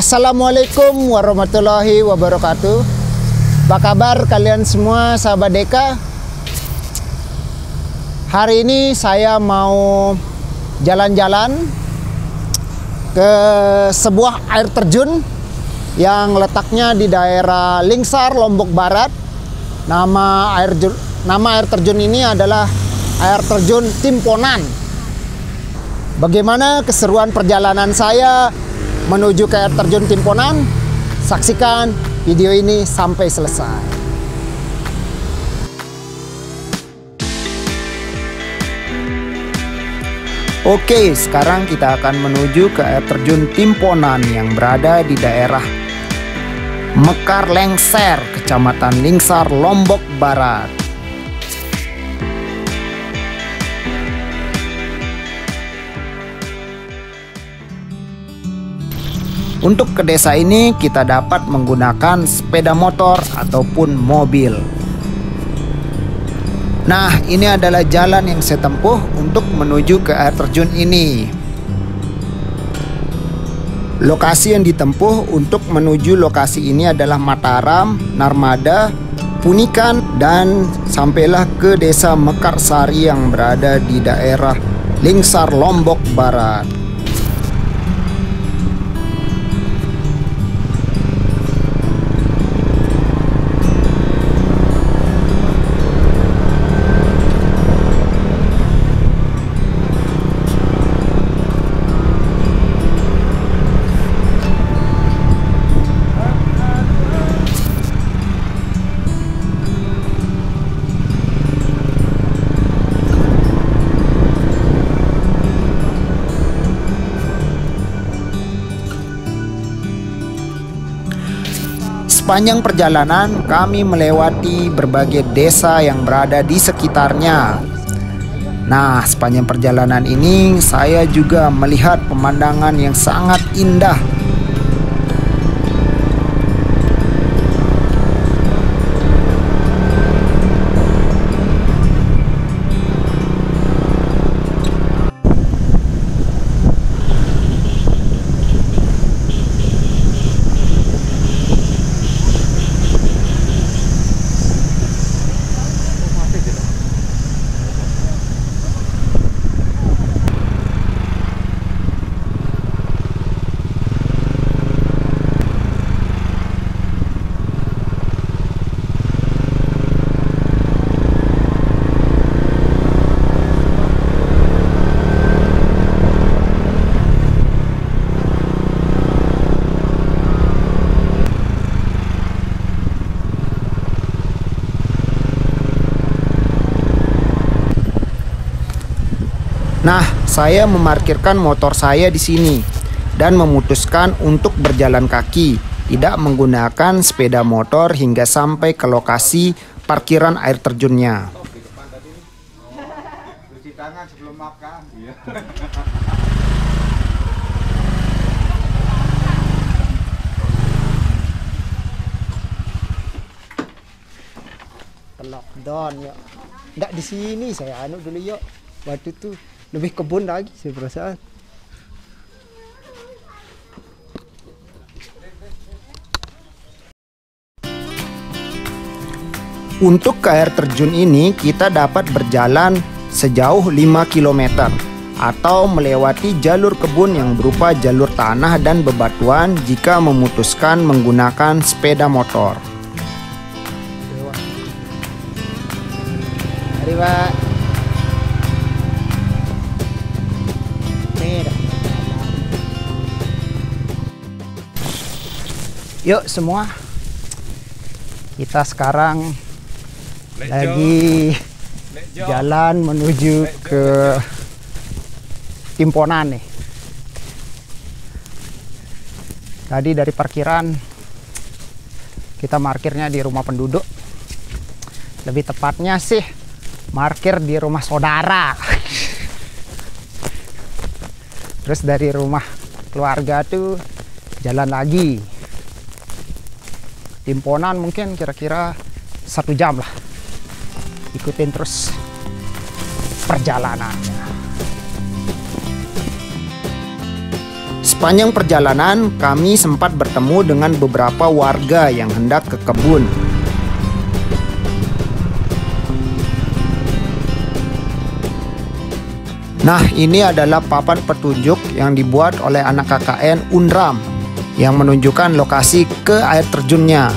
Assalamualaikum warahmatullahi wabarakatuh. Apa kabar kalian semua sahabat Deka? Hari ini saya mau jalan-jalan ke sebuah air terjun yang letaknya di daerah Lingsar, Lombok Barat. Nama air terjun ini adalah air terjun Timponan. Bagaimana keseruan perjalanan saya menuju ke air terjun Timponan? Saksikan video ini sampai selesai. Oke, sekarang kita akan menuju ke air terjun Timponan yang berada di daerah Mekar Lengser, Kecamatan Lingsar, Lombok Barat. Untuk ke desa ini kita dapat menggunakan sepeda motor ataupun mobil. Nah, ini adalah jalan yang saya tempuh untuk menuju ke air terjun ini. Lokasi yang ditempuh untuk menuju lokasi ini adalah Mataram, Narmada, Punikan, dan sampailah ke desa Mekarsari yang berada di daerah Lingsar, Lombok Barat. Sepanjang perjalanan kami melewati berbagai desa yang berada di sekitarnya. Nah, sepanjang perjalanan ini saya juga melihat pemandangan yang sangat indah. Nah, saya memarkirkan motor saya di sini dan memutuskan untuk berjalan kaki, tidak menggunakan sepeda motor hingga sampai ke lokasi parkiran air terjunnya. Cuci tangan sebelum makan. Lockdown ya. Nggak di sini saya dulu yuk. Waktu itu lebih kebun lagi saya perasaan. Untuk ke air terjun ini kita dapat berjalan sejauh 5 km atau melewati jalur kebun yang berupa jalur tanah dan bebatuan jika memutuskan menggunakan sepeda motor. Mari, Pak. Yuk semua, kita sekarang lagi jalan menuju ke Timponan nih. Tadi dari parkiran kita parkirnya di rumah penduduk. Lebih tepatnya sih parkir di rumah saudara. Terus dari rumah keluarga tuh jalan lagi. Timponan mungkin kira-kira 1 jam lah. Ikutin terus perjalanannya. Sepanjang perjalanan, kami sempat bertemu dengan beberapa warga yang hendak ke kebun. Nah, ini adalah papan petunjuk yang dibuat oleh anak KKN Unram yang menunjukkan lokasi ke air terjunnya.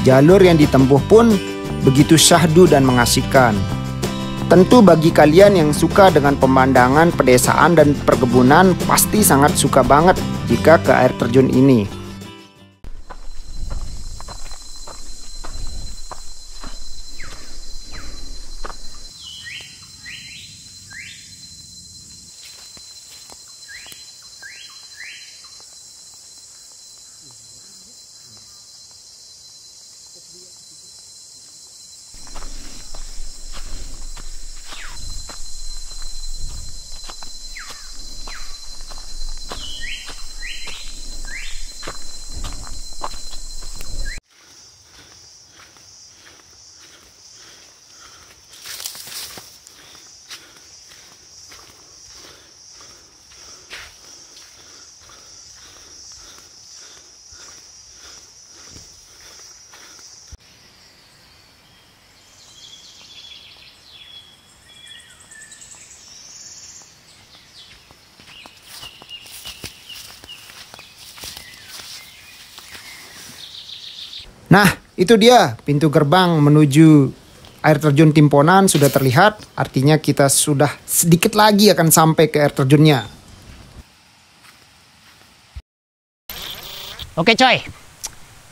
Jalur yang ditempuh pun begitu syahdu dan mengasihkan. Tentu bagi kalian yang suka dengan pemandangan pedesaan dan perkebunan pasti sangat suka banget jika ke air terjun ini. Nah, itu dia pintu gerbang menuju air terjun Timponan sudah terlihat. Artinya kita sudah sedikit lagi akan sampai ke air terjunnya. Oke coy,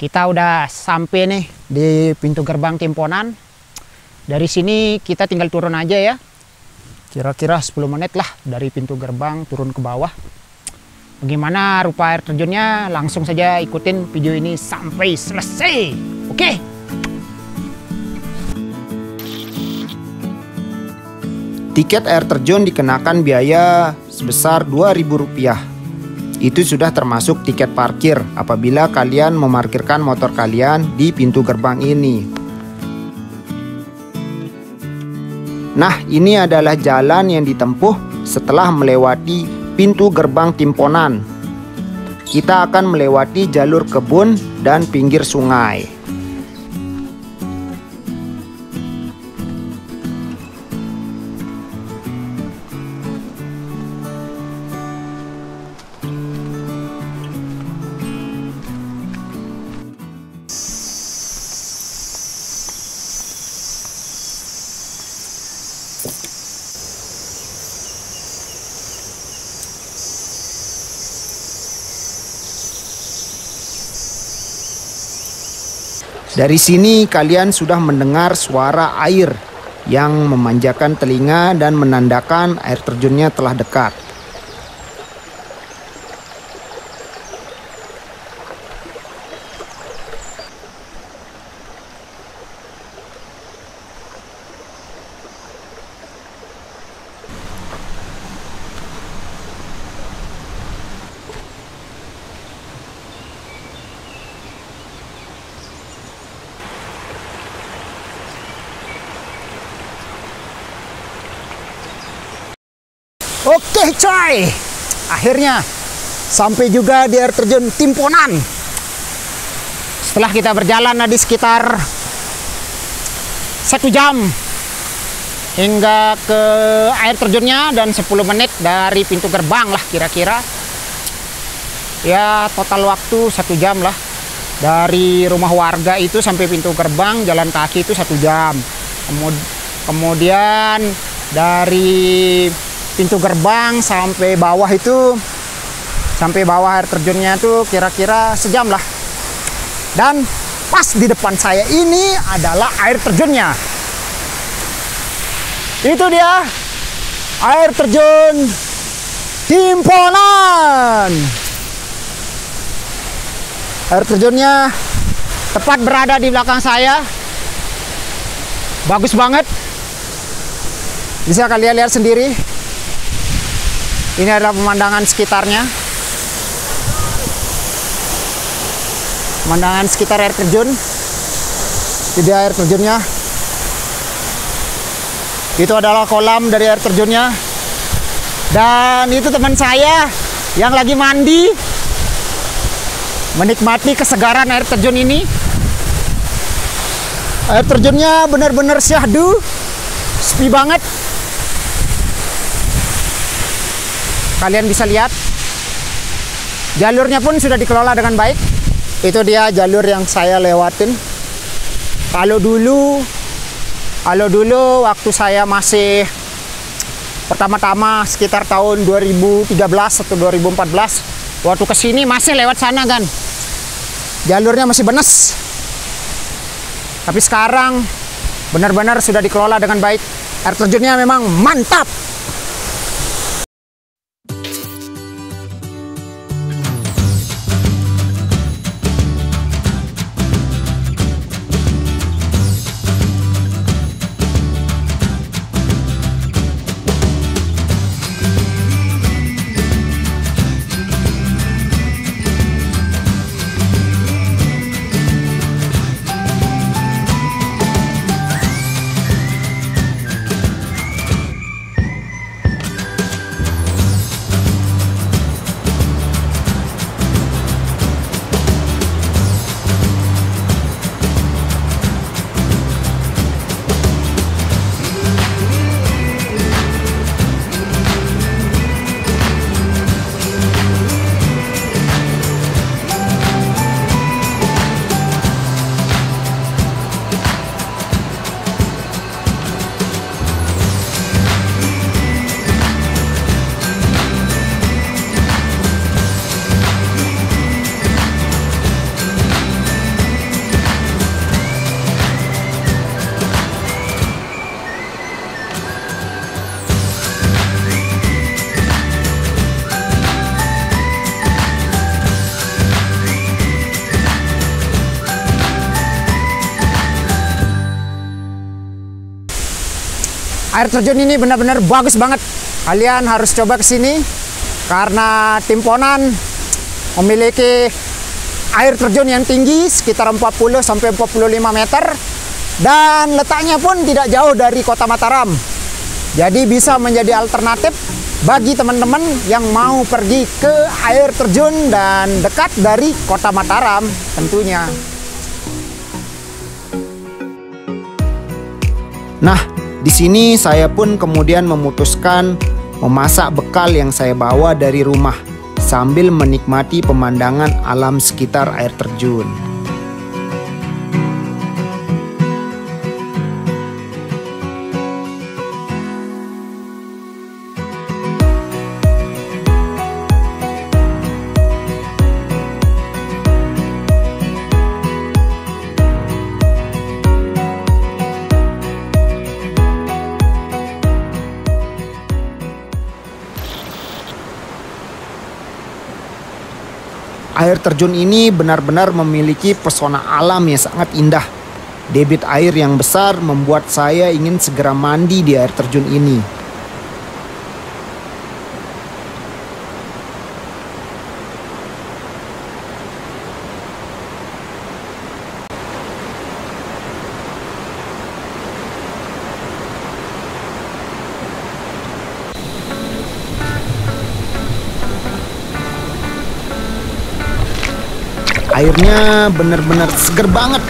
kita udah sampai nih di pintu gerbang Timponan. Dari sini kita tinggal turun aja ya. Kira-kira 10 menit lah dari pintu gerbang turun ke bawah. Bagaimana rupa air terjunnya? Langsung saja ikutin video ini sampai selesai. Oke? Tiket air terjun dikenakan biaya sebesar Rp2.000. Itu sudah termasuk tiket parkir apabila kalian memarkirkan motor kalian di pintu gerbang ini. Nah, ini adalah jalan yang ditempuh setelah melewati pintu gerbang Timponan. Kita akan melewati jalur kebun dan pinggir sungai. Dari sini kalian sudah mendengar suara air yang memanjakan telinga dan menandakan air terjunnya telah dekat. Oke coy, akhirnya sampai juga di air terjun Timponan. Setelah kita berjalan di sekitar 1 jam hingga ke air terjunnya dan 10 menit dari pintu gerbang lah kira-kira. Ya total waktu 1 jam lah. Dari rumah warga itu sampai pintu gerbang jalan kaki itu 1 jam. Kemudian dari pintu gerbang sampai bawah itu, sampai bawah air terjunnya tuh kira-kira sejam lah. Dan pas di depan saya ini adalah air terjunnya. Itu dia air terjun Timponan. Air terjunnya tepat berada di belakang saya. Bagus banget. Bisa kalian lihat sendiri. Ini adalah pemandangan sekitarnya. Pemandangan sekitar air terjun. Jadi air terjunnya Itu adalah kolam dari air terjunnya. Dan itu teman saya yang lagi mandi, menikmati kesegaran air terjun ini. Air terjunnya benar-benar syahdu, sepi banget. Kalian bisa lihat, jalurnya pun sudah dikelola dengan baik. Itu dia jalur yang saya lewatin. Kalau dulu waktu saya masih pertama-tama sekitar tahun 2013 atau 2014, waktu kesini masih lewat sana kan, jalurnya masih benes. Tapi sekarang benar-benar sudah dikelola dengan baik. Air terjunnya memang mantap. Air terjun ini benar-benar bagus banget. Kalian harus coba ke sini karena Timponan memiliki air terjun yang tinggi sekitar 40 sampai 45 meter dan letaknya pun tidak jauh dari Kota Mataram. Jadi bisa menjadi alternatif bagi teman-teman yang mau pergi ke air terjun dan dekat dari Kota Mataram tentunya. Nah, di sini saya pun kemudian memutuskan memasak bekal yang saya bawa dari rumah sambil menikmati pemandangan alam sekitar air terjun. Air terjun ini benar-benar memiliki pesona alam yang sangat indah. Debit air yang besar membuat saya ingin segera mandi di air terjun ini. Airnya benar-benar seger banget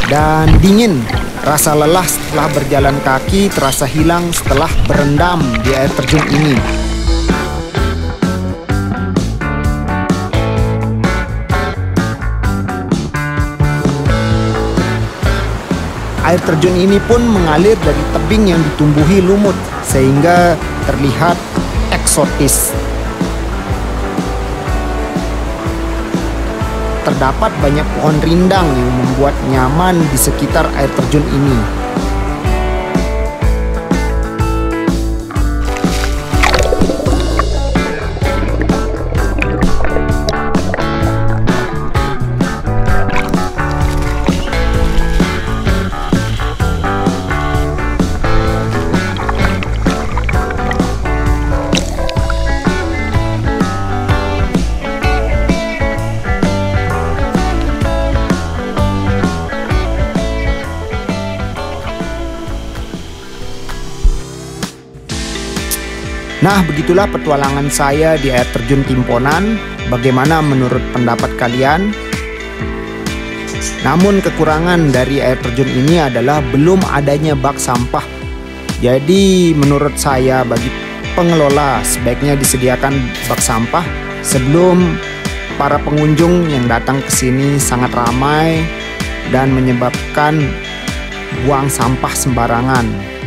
dan dingin. Rasa lelah setelah berjalan kaki terasa hilang setelah berendam di air terjun ini. Air terjun ini pun mengalir dari tebing yang ditumbuhi lumut sehingga terlihat eksotis. Terdapat banyak pohon rindang yang membuat nyaman di sekitar air terjun ini. Nah, begitulah petualangan saya di air terjun Timponan. Bagaimana menurut pendapat kalian? Namun kekurangan dari air terjun ini adalah belum adanya bak sampah. Jadi menurut saya bagi pengelola sebaiknya disediakan bak sampah sebelum para pengunjung yang datang ke sini sangat ramai dan menyebabkan buang sampah sembarangan.